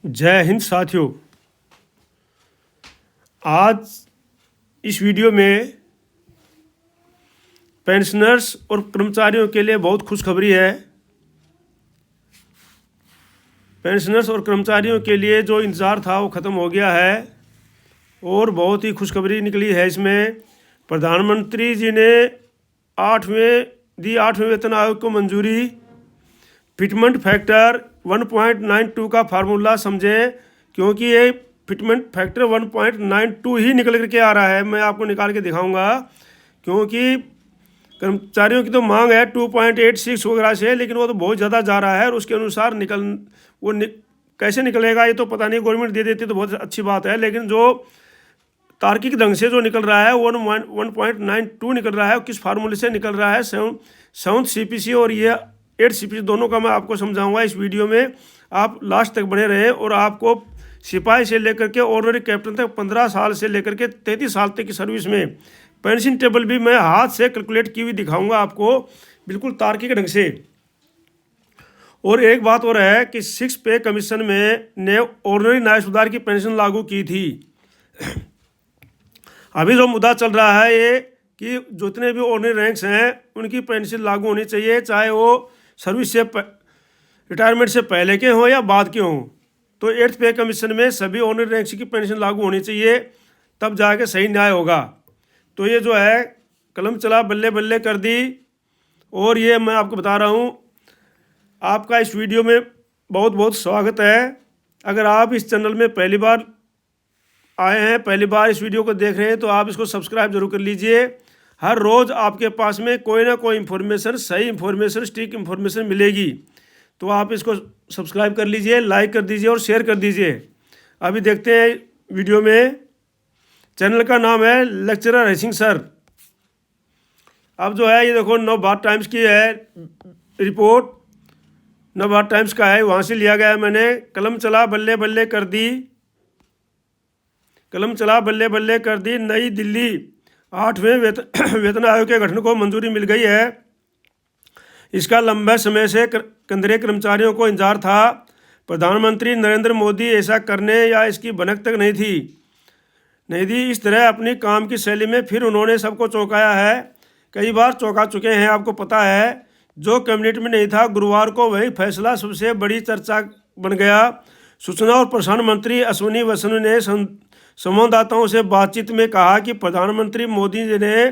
जय हिंद साथियों। आज इस वीडियो में पेंशनर्स और कर्मचारियों के लिए बहुत खुशखबरी है। पेंशनर्स और कर्मचारियों के लिए जो इंतज़ार था वो ख़त्म हो गया है और बहुत ही खुशखबरी निकली है। इसमें प्रधानमंत्री जी ने आठवें वेतन आयोग को मंजूरी। फिटमेंट फैक्टर 1.92 का फार्मूला समझें, क्योंकि ये फिटमेंट फैक्टर 1.92 ही निकल करके आ रहा है। मैं आपको निकाल के दिखाऊंगा, क्योंकि कर्मचारियों की तो मांग है 2.86 वगैरह से, लेकिन वो तो बहुत ज़्यादा जा रहा है और उसके अनुसार कैसे निकलेगा ये तो पता नहीं। गवर्नमेंट दे देती तो बहुत अच्छी बात है, लेकिन जो तार्किक ढंग से जो निकल रहा है 1.92 निकल रहा है। किस फार्मूले से निकल रहा है, 7th CPC और ये 8th CPC दोनों का मैं आपको समझाऊंगा इस वीडियो में। आप लास्ट तक बने रहें और आपको सिपाही से लेकर के ऑर्डिनरी कैप्टन तक 15 साल से लेकर के 33 साल तक की सर्विस में पेंशन टेबल भी मैं हाथ से कैलकुलेट की हुई दिखाऊंगा आपको, बिल्कुल तार्किक ढंग से। और एक बात और है कि 6 पे कमीशन में ने ऑर्डिनरी न्याय सुधार की पेंशन लागू की थी। अभी जो मुद्दा चल रहा है ये कि जितने भी ऑर्डिनरी रैंक्स हैं उनकी पेंशन लागू होनी चाहिए, चाहे वो सर्विस से रिटायरमेंट से पहले के हों या बाद के हों। तो 8th पे कमीशन में सभी ऑर्डिनरी रैंक्स की पेंशन लागू होनी चाहिए, तब जाके सही न्याय होगा। तो ये जो है कलम चला बल्ले बल्ले कर दी। और ये मैं आपको बता रहा हूँ, आपका इस वीडियो में बहुत बहुत स्वागत है। अगर आप इस चैनल में पहली बार आए हैं, पहली बार इस वीडियो को देख रहे हैं, तो आप इसको सब्सक्राइब जरूर कर लीजिए। हर रोज़ आपके पास में कोई ना कोई इन्फॉर्मेशन, सही इन्फॉर्मेशन, स्टिक इन्फॉर्मेशन मिलेगी। तो आप इसको सब्सक्राइब कर लीजिए, लाइक कर दीजिए और शेयर कर दीजिए। अभी देखते हैं वीडियो में। चैनल का नाम है लेक्चरर हरिसिंह सर। अब जो है ये देखो नवभारत टाइम्स की है रिपोर्ट, नवभारत टाइम्स का है, वहाँ से लिया गया है मैंने। कलम चला बल्ले बल्ले कर दी, कलम चला बल्ले बल्ले कर दी। नई दिल्ली 8वें वेतन आयोग के गठन को मंजूरी मिल गई है। इसका लंबे समय से केंद्रीय कर्मचारियों को इंतजार था। प्रधानमंत्री नरेंद्र मोदी ऐसा करने या इसकी भनक तक नहीं थी इस तरह अपनी काम की शैली में फिर उन्होंने सबको चौंकाया है। कई बार चौंका चुके हैं, आपको पता है। जो कैबिनेट में नहीं था, गुरुवार को वही फैसला सबसे बड़ी चर्चा बन गया। सूचना और प्रसारण मंत्री अश्विनी वैष्णव ने संवाददाताओं से बातचीत में कहा कि प्रधानमंत्री मोदी जी ने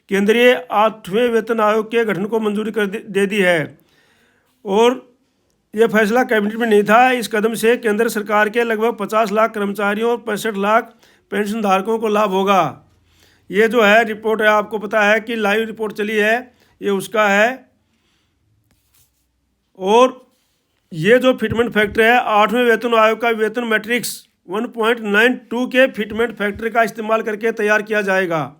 केंद्रीय 8वें वेतन आयोग के गठन को मंजूरी दे दी है और यह फैसला कैबिनेट में नहीं था। इस कदम से केंद्र सरकार के लगभग 50 लाख कर्मचारियों और 65 लाख पेंशन धारकों को लाभ होगा। ये जो है रिपोर्ट है, आपको पता है कि लाइव रिपोर्ट चली है, ये उसका है। और ये जो फिटमेंट फैक्टर है 8वें वेतन आयोग का वेतन मैट्रिक्स 1.92 के फिटमेंट फैक्टर का इस्तेमाल करके तैयार किया जाएगा।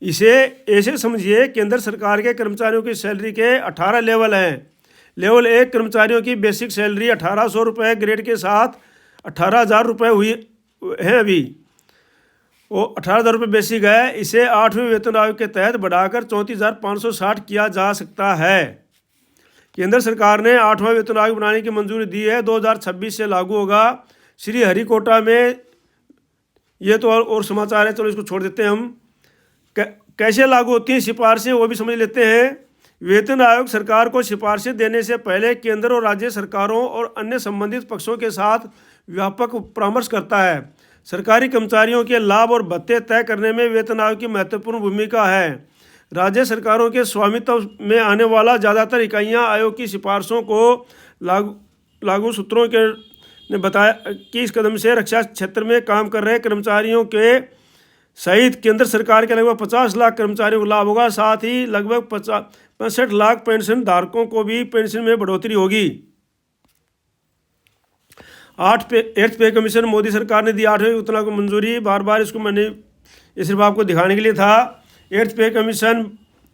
इसे ऐसे समझिए, केंद्र सरकार के कर्मचारियों की सैलरी के 18 लेवल हैं। लेवल 1 कर्मचारियों की बेसिक सैलरी 1800 रुपये ग्रेड के साथ 18,000 रुपये हुई है। अभी वो 18,000 रुपये बेसिक है। इसे 8वें वेतन आयोग के तहत बढ़ाकर 34,560 किया जा सकता है। केंद्र सरकार ने 8वां वेतन आयोग बनाने की मंजूरी दी है, 2026 से लागू होगा। श्री हरिकोटा में ये तो और समाचार है, चलो इसको छोड़ देते हैं हम। कैसे लागू होती हैं सिफारिशें वो भी समझ लेते हैं। वेतन आयोग सरकार को सिफारिशें देने से पहले केंद्र और राज्य सरकारों और अन्य संबंधित पक्षों के साथ व्यापक परामर्श करता है। सरकारी कर्मचारियों के लाभ और भत्ते तय करने में वेतन आयोग की महत्वपूर्ण भूमिका है। राज्य सरकारों के स्वामित्व में आने वाला ज़्यादातर इकाइयां आयोग की सिफारिशों को लागू सूत्रों के ने बताया कि इस कदम से रक्षा क्षेत्र में काम कर रहे कर्मचारियों के सहित केंद्र सरकार के लगभग 50 लाख कर्मचारियों को लाभ होगा। साथ ही लगभग 65 लाख पेंशन धारकों को भी पेंशन में बढ़ोतरी होगी। 8th पे कमीशन मोदी सरकार ने दी 8वें वेतन आयोग को मंजूरी। बार बार इसको मैंने ये सिर्फ आपको दिखाने के लिए था। 8th पे कमीशन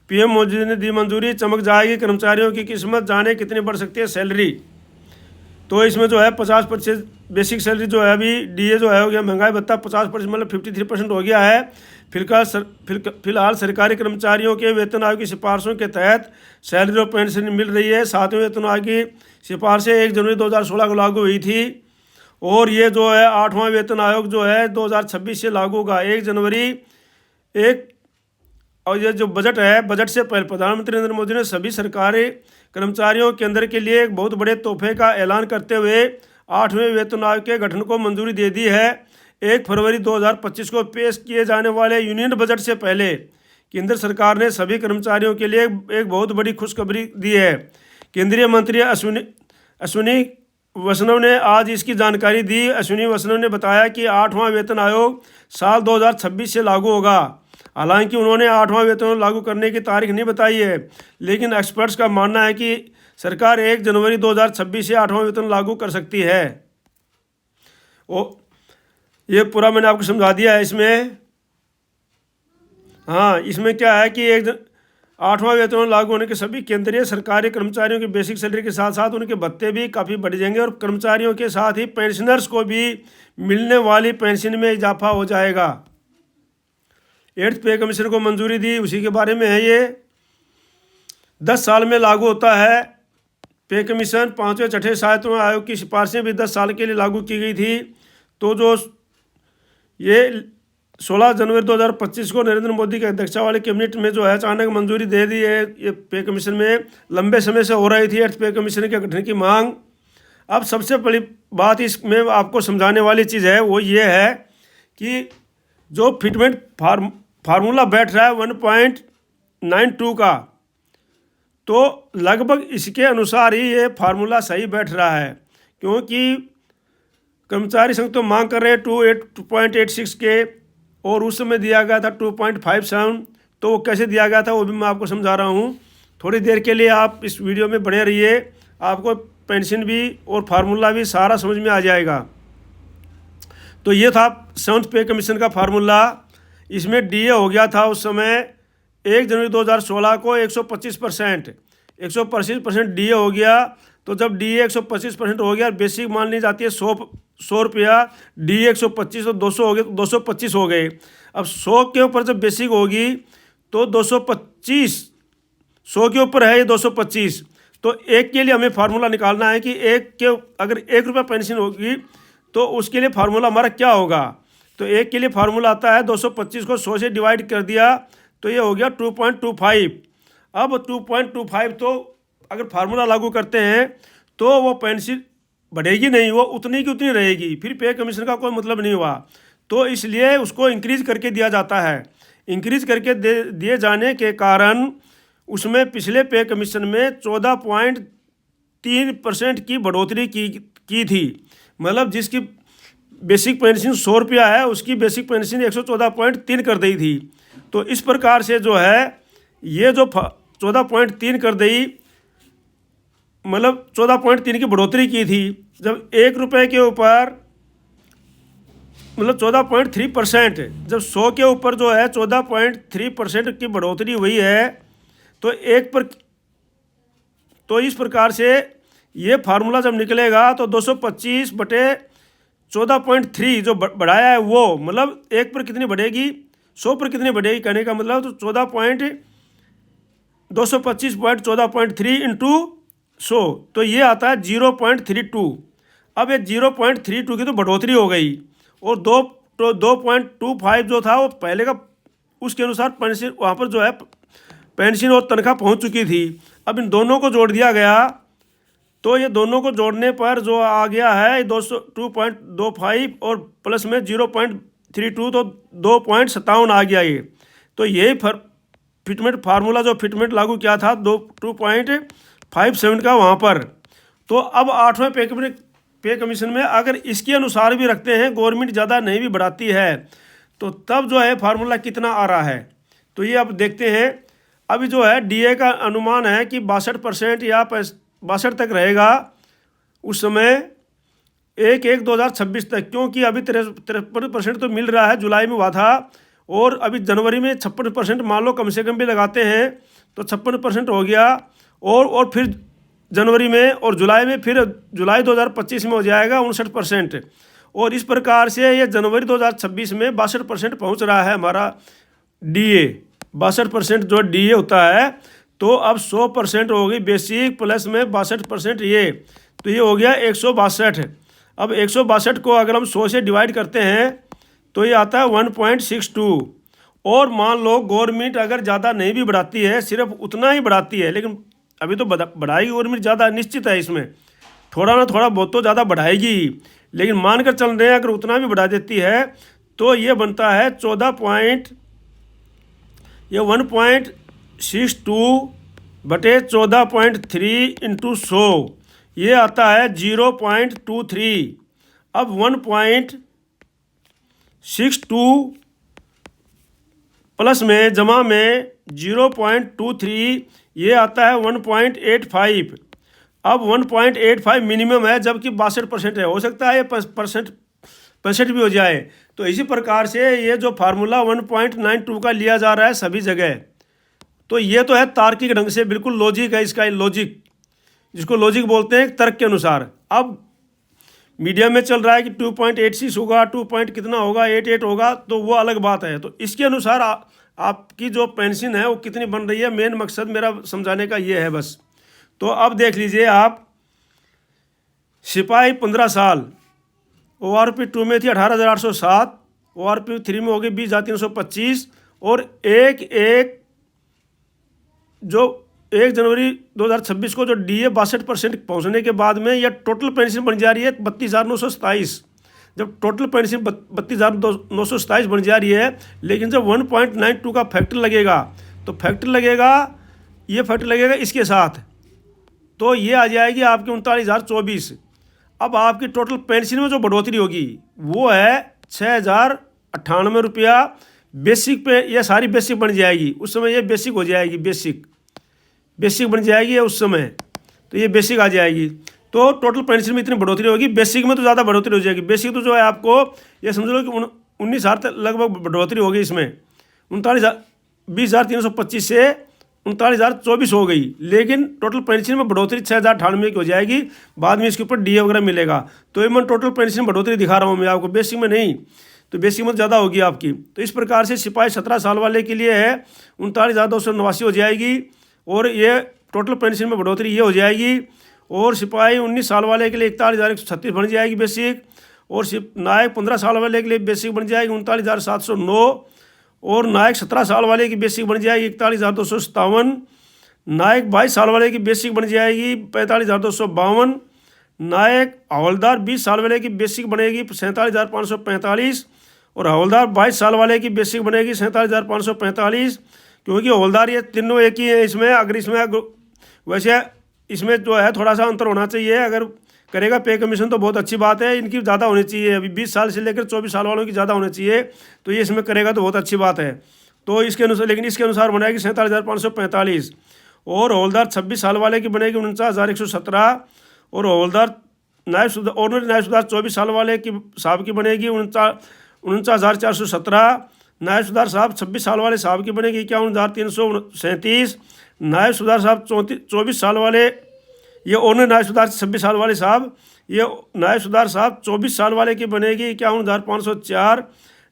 PM मोदी ने दी मंजूरी। चमक जाएगी कर्मचारियों की किस्मत, जाने कितनी बढ़ सकती है सैलरी। तो इसमें जो है 50% बेसिक सैलरी जो है, अभी DA जो है हो गया महंगाई भत्ता 50%, मतलब 53% हो गया है। फिलहाल सरकारी कर्मचारियों के वेतन आयोग की सिफारिशों के तहत सैलरी और पेंशन मिल रही है। 7वें वेतन आयोग की सिफारिशें 1 जनवरी 2016 को लागू हुई थी और ये जो है 8वां वेतन आयोग जो है 2026 से लागू होगा 1 जनवरी एक। और ये जो बजट है, बजट से पहले प्रधानमंत्री नरेंद्र मोदी ने सभी सरकारी कर्मचारियों केंद्र के लिए एक बहुत बड़े तोहफे का ऐलान करते हुए 8वें वेतन आयोग के गठन को मंजूरी दे दी है। 1 फरवरी 2025 को पेश किए जाने वाले यूनियन बजट से पहले केंद्र सरकार ने सभी कर्मचारियों के लिए एक बहुत बड़ी खुशखबरी दी है। केंद्रीय मंत्री अश्विनी वैष्णव ने आज इसकी जानकारी दी। अश्विनी वैष्णव ने बताया कि 8वां वेतन आयोग साल 2026 से लागू होगा। हालांकि उन्होंने 8वां वेतन लागू करने की तारीख नहीं बताई है, लेकिन एक्सपर्ट्स का मानना है कि सरकार 1 जनवरी 2026 से 8वां वेतन लागू कर सकती है। ये पूरा मैंने आपको समझा दिया है। इसमें हाँ, इसमें क्या है कि 8वां वेतन लागू होने के सभी केंद्रीय सरकारी कर्मचारियों की बेसिक सैलरी के साथ साथ उनके भत्ते भी काफ़ी बढ़ जाएंगे और कर्मचारियों के साथ ही पेंशनर्स को भी मिलने वाली पेंशन में इजाफा हो जाएगा। 8th पे कमीशन को मंजूरी दी, उसी के बारे में है ये। 10 साल में लागू होता है पे कमीशन। 5वें छठे सहायता आयोग की सिफारिशें भी 10 साल के लिए लागू की गई थी। तो जो ये 16 जनवरी 2025 को नरेंद्र मोदी की अध्यक्षता वाली कैबिनेट में जो है अचानक मंजूरी दे दी है। ये पे कमीशन में लंबे समय से हो रही थी 8th पे कमीशन के गठन की मांग। अब सबसे बड़ी बात इसमें आपको समझाने वाली चीज़ है वो ये है कि जो फिटमेंट फार्मूला बैठ रहा है 1.92 का, तो लगभग इसके अनुसार ही ये फार्मूला सही बैठ रहा है, क्योंकि कर्मचारी संघ तो मांग कर रहे हैं 2.86 के और उस समय दिया गया था 2.57। तो वो कैसे दिया गया था वो भी मैं आपको समझा रहा हूँ। थोड़ी देर के लिए आप इस वीडियो में बने रहिए, आपको पेंशन भी और फार्मूला भी सारा समझ में आ जाएगा। तो ये था 7th पे कमीशन का फार्मूला। इसमें डीए हो गया था उस समय 1 जनवरी 2016 को 125%, 125% डीए हो गया। तो जब डीए 125% हो गया, बेसिक मान ली जाती है 100 रुपया, डीए 125 तो 200 हो गए, 225 हो गए। अब 100 के ऊपर जब बेसिक होगी तो 225, 100 के ऊपर है ये 225। तो एक के लिए हमें फार्मूला निकालना है कि अगर 1 रुपया पेंशन होगी तो उसके लिए फार्मूला हमारा क्या होगा। तो एक के लिए फार्मूला आता है 225 को 100 से डिवाइड कर दिया तो ये हो गया 2.25। अब 2.25 तो अगर फार्मूला लागू करते हैं तो वो पेंशन बढ़ेगी नहीं, वो उतनी की उतनी रहेगी, फिर पे कमीशन का कोई मतलब नहीं हुआ। तो इसलिए उसको इंक्रीज करके दिया जाता है। इंक्रीज करके दिए जाने के कारण उसमें पिछले पे कमीशन में 14.3% की बढ़ोतरी की थी। मतलब जिसकी बेसिक पेंशन 100 रुपया है उसकी बेसिक पेंशन 114.3 कर दी थी। तो इस प्रकार से जो है ये जो 14.3 कर दी, मतलब 14.3 की बढ़ोतरी की थी। जब 1 रुपये के ऊपर मतलब 14.3%, जब 100 के ऊपर जो है 14.3% की बढ़ोतरी हुई है तो तो इस प्रकार से ये फार्मूला जब निकलेगा तो 225 बटे 14.3 जो बढ़ाया है वो मतलब 1 पर कितनी बढ़ेगी, 100 पर कितनी बढ़ेगी कहने का मतलब, तो 225.14.3 इंटू 100 तो ये आता है 0.32। अब ये 0.32 की तो बढ़ोतरी हो गई और 2.25 जो था वो पहले का उसके अनुसार पेंशन वहाँ पर जो है पेंशन और तनख्वाह पहुँच चुकी थी। अब इन दोनों को जोड़ दिया गया तो ये दोनों को जोड़ने पर जो आ गया है 2.25 और प्लस में 0.32 तो 2.57 आ गया ये। तो यही फिटमेंट फार्मूला जो फिटमेंट लागू किया था 2.57 का वहाँ पर। तो अब 8वें पे कमीशन में अगर इसके अनुसार भी रखते हैं, गवर्नमेंट ज़्यादा नहीं भी बढ़ाती है, तो तब जो है फार्मूला कितना आ रहा है तो ये अब देखते हैं। अभी जो है डीए का अनुमान है कि 62% या 62 तक रहेगा उस समय 1/1/2026 तक, क्योंकि अभी 53% तो मिल रहा है, जुलाई में हुआ था और अभी जनवरी में 56% मान लो कम से कम भी लगाते हैं तो 56% हो गया और फिर जनवरी में और जुलाई में, फिर जुलाई 2025 में हो जाएगा 59%। और इस प्रकार से ये जनवरी 2026 में 62% पहुँच रहा है हमारा डीए। 62% जो डीए होता है तो अब 100% हो गई बेसिक प्लस में 62% ये, तो ये हो गया 162। अब 162 को अगर हम 100 से डिवाइड करते हैं तो ये आता है 1.62। और मान लो गवर्नमेंट अगर ज़्यादा नहीं भी बढ़ाती है, सिर्फ उतना ही बढ़ाती है, लेकिन अभी तो बढ़ाएगी गवर्नमेंट ज़्यादा निश्चित है, इसमें थोड़ा ना थोड़ा बहुत तो ज़्यादा बढ़ाएगी ही, लेकिन मानकर चल रहे हैं अगर उतना भी बढ़ा देती है तो ये बनता है 1.62 बटे 14.3 इंटू 100, ये आता है 0.23। अब 1.62 प्लस में जमा में 0.23, ये आता है 1.85। अब 1.85 मिनिमम है, जबकि 62% है, हो सकता है ये परसेंट भी हो जाए। तो इसी प्रकार से ये जो फार्मूला 1.92 का लिया जा रहा है सभी जगह, तो ये तो है तार्किक ढंग से, बिल्कुल लॉजिक है इसका, लॉजिक जिसको लॉजिक बोलते हैं तर्क के अनुसार। अब मीडिया में चल रहा है कि 2.86 होगा, 2 पॉइंट कितना होगा, 88 होगा, तो वो अलग बात है। तो इसके अनुसार आपकी जो पेंशन है वो कितनी बन रही है, मेन मकसद मेरा समझाने का ये है बस। तो अब देख लीजिए आप, सिपाही 15 साल, ORP 2 में थी 18,807, ORP 3 में होगी 20,325, और एक जो 1 जनवरी 2026 को जो DA 62% पहुँचने के बाद में यह टोटल पेंशन बन जा रही है 32,927। जब टोटल पेंशन 32,927 बन जा रही है, लेकिन जब 1.92 का फैक्टर लगेगा तो ये फैक्टर लगेगा इसके साथ, तो ये आ जाएगी आपकी 39,024। अब आपकी टोटल पेंशन में जो बढ़ोतरी होगी वो है 6,098 रुपया बेसिक पे, ये सारी बेसिक बन जाएगी उस समय, ये बेसिक हो जाएगी, बेसिक बन जाएगी उस समय, तो ये बेसिक आ जाएगी। तो टोटल पेंशन में इतनी बढ़ोतरी होगी, बेसिक में तो ज़्यादा बढ़ोतरी हो जाएगी। बेसिक तो जो है आपको ये समझ लो कि 19,000 तक लगभग बढ़ोतरी होगी इसमें, 20,325 से 39,024 हो गई, लेकिन टोटल पेंशन में बढ़ोतरी 6,098 की हो जाएगी। बाद में इसके ऊपर DA वगैरह मिलेगा। तो ये मैं टोटल पेंशन में बढ़ोतरी दिखा रहा हूँ मैं आपको, बेसिक में नहीं, तो बेसिक में ज़्यादा होगी आपकी। तो इस प्रकार से सिपाही 17 साल वाले के लिए है 39,289 हो जाएगी, और ये टोटल पेंशन में बढ़ोतरी ये हो जाएगी। और सिपाही 19 साल वाले के लिए 41,136 बन जाएगी बेसिक, और नायक 15 साल वाले के लिए बेसिक बन जाएगी 39,709, और नायक 17 साल वाले की बेसिक बन जाएगी 41,257, नायक 22 साल वाले की बेसिक बन जाएगी 45,252, नायक हवलदार 20 साल वाले की बेसिक बनेगी 47,545, और हवलदार 22 साल वाले की बेसिक बनेगी 47,545, क्योंकि हवलदार ये तीनों एक ही है इसमें। अगर इसमें वैसे इसमें जो है थोड़ा सा अंतर होना चाहिए, अगर करेगा पे कमीशन तो बहुत अच्छी बात है, इनकी ज़्यादा होनी चाहिए, अभी 20 साल से लेकर 24 साल वालों की ज़्यादा होनी चाहिए, तो ये इसमें करेगा तो बहुत अच्छी बात है। तो इसके अनुसार, लेकिन इसके अनुसार बनाएगी 47,545, और हवलदार 26 साल वाले की बनेगी 49,117, और हवलदार ऑर्डिनरी नायब सुधार 24 साल वाले की साहब की बनेगी 49,417, नायब सुधार साहब 26 साल वाले साहब की बनेगी 51,337, नायब सुधार साहब 24 साल वाले, ये ऑनर नायब सुधार 26 साल वाले साहब, ये नायब सुधार साहब 24 साल वाले की बनेगी 51,504,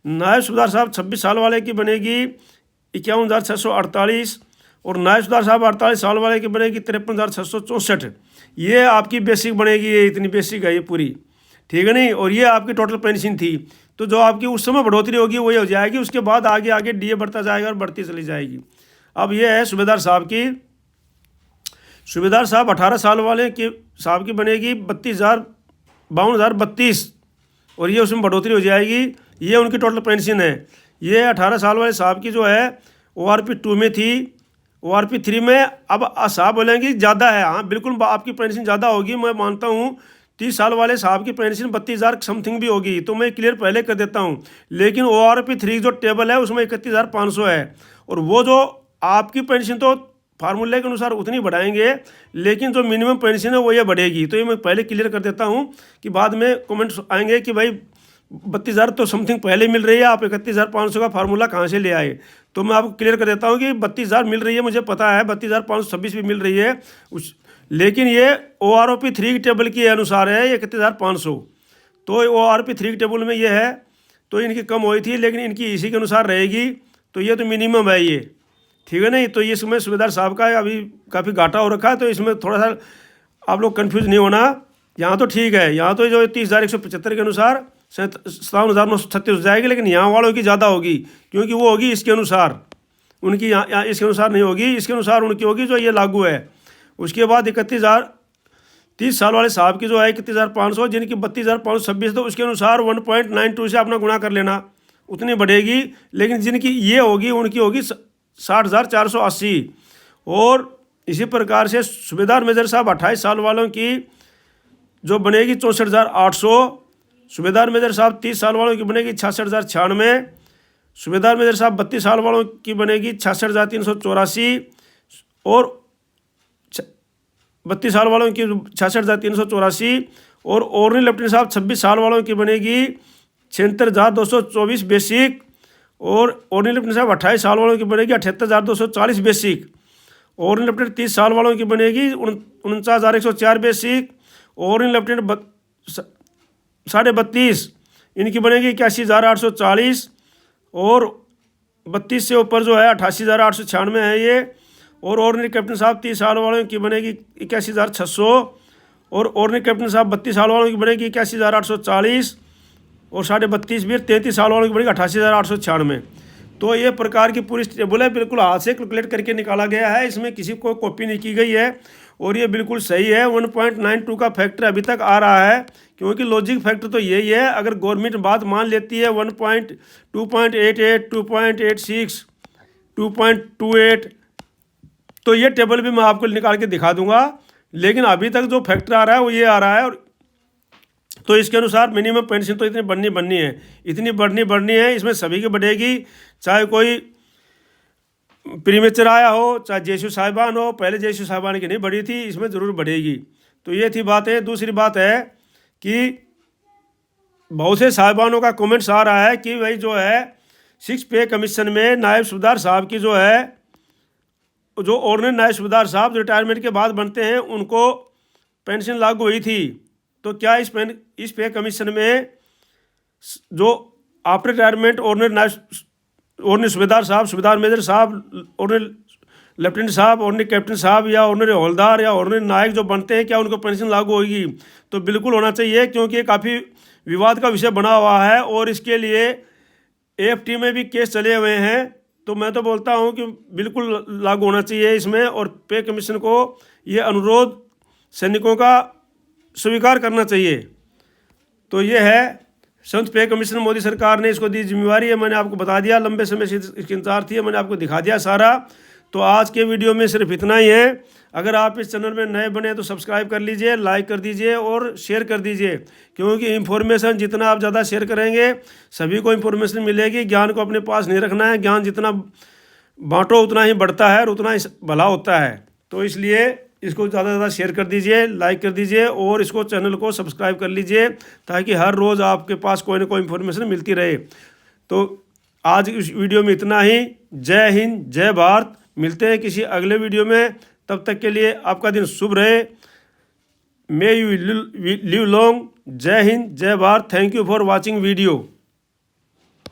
नायब सुधार साहब 26 साल वाले की बनेगी 51,648, और नायब सुधार साहब 48 साल वाले की बनेगी 53,664। ये आपकी बेसिक बनेगी, ये इतनी बेसिक है ये पूरी, ठीक है नहीं। और ये आपकी टोटल पेंशन थी, तो जो आपकी उस समय बढ़ोतरी होगी वही हो जाएगी, उसके बाद आगे DA बढ़ता जाएगा और बढ़ती चली जाएगी। अब ये है सूबेदार साहब की, सूबेदार साहब 18 साल वाले की साहब की बनेगी 52,032, और ये उसमें बढ़ोतरी हो जाएगी, ये उनकी टोटल पेंशन है। ये 18 साल वाले साहब की जो है ORP 2 में थी, ORP 3 में अब साहब बोलेंगे ज़्यादा है, हाँ बिल्कुल आपकी पेंशन ज़्यादा होगी, मैं मानता हूँ 30 साल वाले साहब की पेंशन 32,000 समथिंग भी होगी, तो मैं क्लियर पहले कर देता हूँ। लेकिन ORP 3 जो टेबल है उसमें 31,500 है, और वो जो आपकी पेंशन तो फार्मूले के अनुसार उतनी बढ़ाएंगे, लेकिन जो मिनिमम पेंशन है वो ये बढ़ेगी। तो ये मैं पहले क्लियर कर देता हूँ कि बाद में कमेंट्स आएंगे कि भाई 32,000 तो समथिंग पहले मिल रही है, आप 31,500 का फार्मूला कहाँ से ले आए। तो मैं आपको क्लियर कर देता हूँ कि 32,000 मिल रही है, मुझे पता है 32,526 भी मिल रही है लेकिन ये ORP 3 की टेबल के अनुसार है, ये 31,500। तो ORP 3 की टेबल में ये है, तो इनकी कम हुई थी, लेकिन इनकी इसी के अनुसार रहेगी, तो ये तो मिनिमम है ये, ठीक है नहीं। तो ये इसमें सूबेदार साहब का अभी काफ़ी घाटा हो रखा है, तो इसमें थोड़ा सा आप लोग कंफ्यूज नहीं होना। यहाँ तो ठीक है, यहाँ तो जो 30,175 के अनुसार 57,936 हो जाएगी, लेकिन यहाँ वालों की ज़्यादा होगी क्योंकि वो होगी इसके अनुसार, उनकी यहाँ इसके अनुसार नहीं होगी, इसके अनुसार उनकी होगी जो ये लागू है। उसके बाद 30 साल वाले साहब की जो है 31,500, जिनकी 32,526, तो उसके अनुसार 1.92 से अपना गुणा कर लेना, उतनी बढ़ेगी। लेकिन जिनकी ये होगी उनकी होगी 60,480। और इसी प्रकार से सूबेदार मेजर साहब 28 साल वालों की जो बनेगी 64,800। सूबेदार मेजर साहब 30 साल वालों की बनेगी 66,096। सूबेदार मेजर साहब 32 साल वालों की बनेगी 66,384। और 32 साल वालों की 66,384। और ऑर्नी लेफ्टिनेंट साहब 26 साल वालों की बनेगी 76,224 बेसिक। और ऑर्नी लेफ्टिनेंट साहब 28 साल वालों की बनेगी 78,240 बेसिक। ऑर्नी लेफ्टिनेंट 30 साल वालों की बनेगी 49,104 बेसिक। ऑर्नी लेफ्टिनेंट 32.5 इनकी बनेगी 81,840। और 32 से ऊपर जो है 88,896 है ये। और ऑर्डिनरी कैप्टन साहब 30 साल वालों की बनेगी 81,600। और ऑर्डिनरी कैप्टन साहब 32 साल वालों की बनेगी 81,840। और 32.5 भी 33 साल वालों की बनेगी 88,896। तो ये प्रकार की पूरी टेबल है, बिल्कुल हाथ से कैलकुलेट करके निकाला गया है, इसमें किसी को कॉपी नहीं की गई है। और ये बिल्कुल सही है। 1.92 का फैक्टर अभी तक आ रहा है, क्योंकि लॉजिक फैक्टर तो यही है। अगर गवर्नमेंट बात मान लेती है 2.88, 2.86, 2.28, तो ये टेबल भी मैं आपको निकाल के दिखा दूंगा। लेकिन अभी तक जो फैक्टर आ रहा है वो ये आ रहा है। और तो इसके अनुसार मिनिमम पेंशन तो इतनी बढ़नी है, इतनी बढ़नी है, इसमें सभी की बढ़ेगी, चाहे कोई प्रीमेचर आया हो, चाहे जेसू साहिबान हो। पहले जेसू साहिबान की नहीं बढ़ी थी, इसमें ज़रूर बढ़ेगी। तो ये थी बात है। दूसरी बात है कि बहुत से साहिबानों का कमेंट्स आ रहा है कि भाई जो है 6 पे कमीशन में नायब सूबेदार साहब की जो है, जो ऑर्डिनरी नायब सूबेदार साहब जो रिटायरमेंट के बाद बनते हैं उनको पेंशन लागू हुई थी। तो क्या इस पे कमीशन में जो आफ्टर रिटायरमेंट ऑर्डिनरी सूबेदार साहब, सूबेदार मेजर साहब, ऑर्डिनरी लेफ्टिनेंट साहब, ऑर्डिनरी कैप्टन साहब या ऑर्डिनरी हवलदार या ऑर्डिनरी नायक जो बनते हैं, क्या उनको पेंशन लागू होगी? तो बिल्कुल होना चाहिए, क्योंकि ये काफ़ी विवाद का विषय बना हुआ है और इसके लिए AFT में भी केस चले हुए हैं। तो मैं तो बोलता हूं कि बिल्कुल लागू होना चाहिए इसमें। और पे कमीशन को ये अनुरोध सैनिकों का स्वीकार करना चाहिए। तो ये है 7 पे कमीशन, मोदी सरकार ने इसको दी जिम्मेवारी है। मैंने आपको बता दिया, लंबे समय से इसकी इंतजार थी, मैंने आपको दिखा दिया सारा। तो आज के वीडियो में सिर्फ इतना ही है। अगर आप इस चैनल में नए बने तो सब्सक्राइब कर लीजिए, लाइक कर दीजिए और शेयर कर दीजिए, क्योंकि इन्फॉर्मेशन जितना आप ज़्यादा शेयर करेंगे सभी को इन्फॉर्मेशन मिलेगी। ज्ञान को अपने पास नहीं रखना है, ज्ञान जितना बांटो उतना ही बढ़ता है और उतना ही भला होता है। तो इसलिए इसको ज़्यादा से ज़्यादा शेयर कर दीजिए, लाइक कर दीजिए और इसको चैनल को सब्सक्राइब कर लीजिए, ताकि हर रोज़ आपके पास कोई ना कोई इन्फॉर्मेशन मिलती रहे। तो आज इस वीडियो में इतना ही। जय हिंद, जय भारत। मिलते हैं किसी अगले वीडियो में, तब तक के लिए आपका दिन शुभ रहे। May you live long. जय हिंद, जय Bharat. Thank you for watching video.